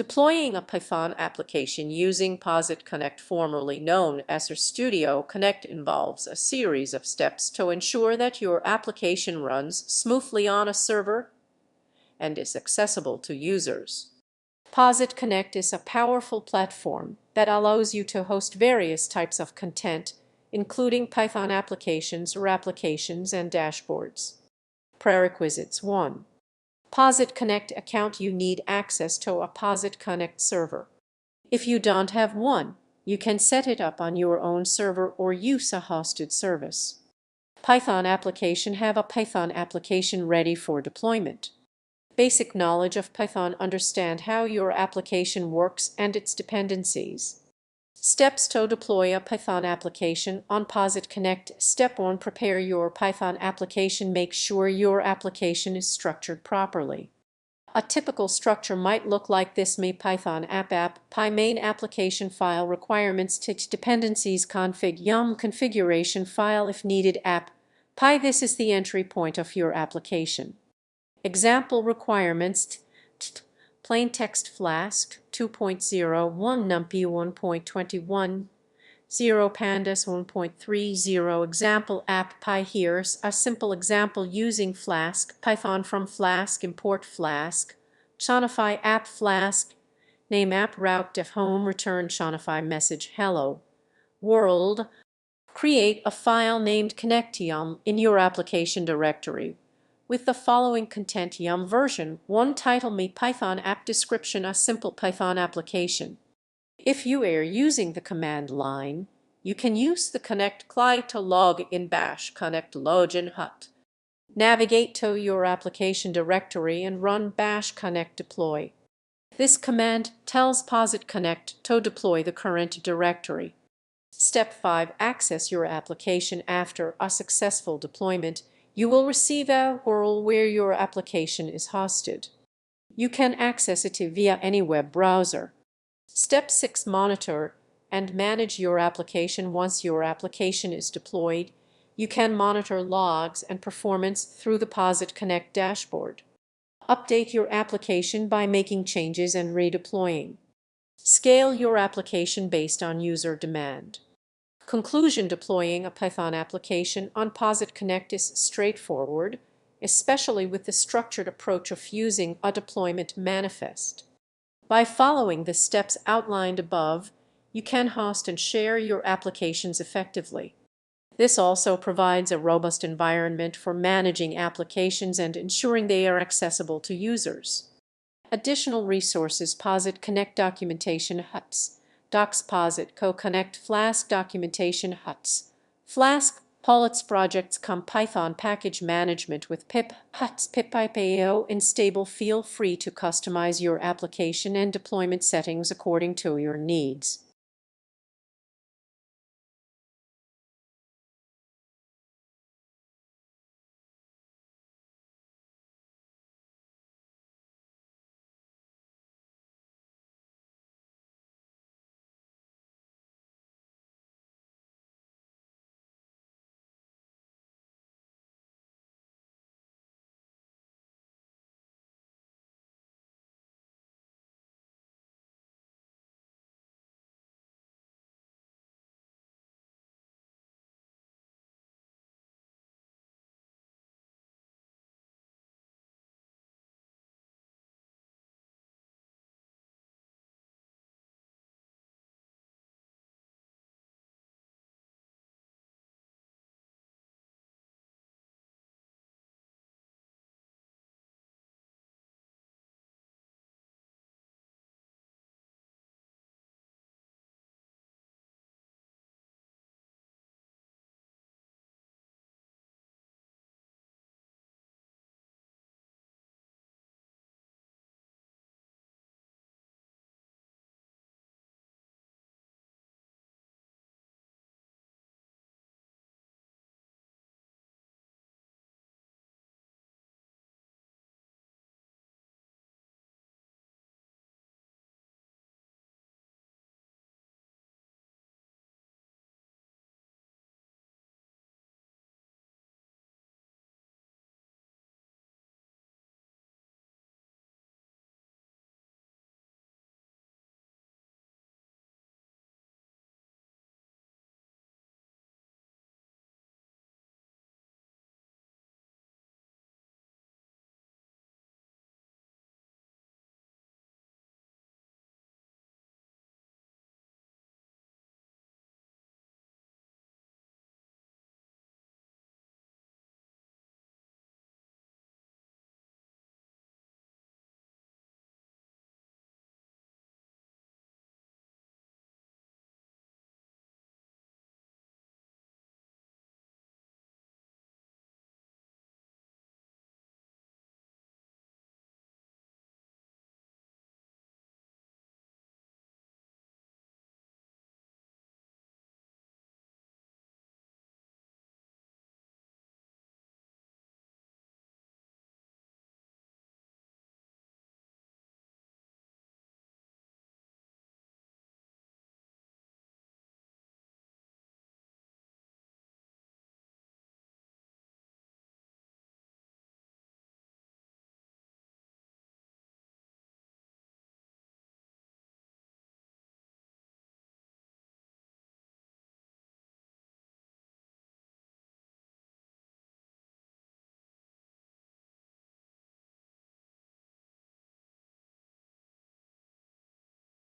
Deploying a Python application using POSIT Connect, formerly known as rstudio Connect, involves a series of steps to ensure that your application runs smoothly on a server and is accessible to users. POSIT Connect is a powerful platform that allows you to host various types of content, including Python applications or applications and dashboards. Prerequisites 1. POSIT Connect account. You need access to a POSIT Connect server. If you don't have one, you can set it up on your own server or use a hosted service. Python application. Have a Python application ready for deployment. Basic knowledge of Python. Understand how your application works and its dependencies. Steps to deploy a Python application on POSIT Connect. Step 1. Prepare your Python application. Make sure your application is structured properly. A typical structure might look like this: me Python app py main application file requirements dependencies config yum configuration file if needed app py. This is the entry point of your application. Example requirements: plain text Flask 2.0, 1 NumPy 1.21, 0 Pandas 1.30. Example app py. Here's a simple example using Flask. Python from Flask, import Flask, Shopify app Flask, name app route def home, return Shopify message hello world. Create a file named connect yum in your application directory with the following content: yum version 1, title me Python app, description a simple Python application. If you are using the command line, you can use the connect client to log in bash connect login hut. Navigate to your application directory and run bash connect deploy. This command tells POSIT Connect to deploy the current directory. Step 5. Access your application. After a successful deployment, you will receive a URL where your application is hosted. You can access it via any web browser. Step 6. Monitor and manage your application. Once your application is deployed, you can monitor logs and performance through the POSIT Connect dashboard. Update your application by making changes and redeploying. Scale your application based on user demand. Conclusion: deploying a Python application on POSIT Connect is straightforward, especially with the structured approach of using a deployment manifest. By following the steps outlined above, you can host and share your applications effectively. This also provides a robust environment for managing applications and ensuring they are accessible to users. Additional resources: POSIT Connect documentation huts, Docs POSIT Co-Connect, Flask documentation huts, Flask Polits projects come Python package management with pip huts pip-io in stable. Feel free to customize your application and deployment settings according to your needs.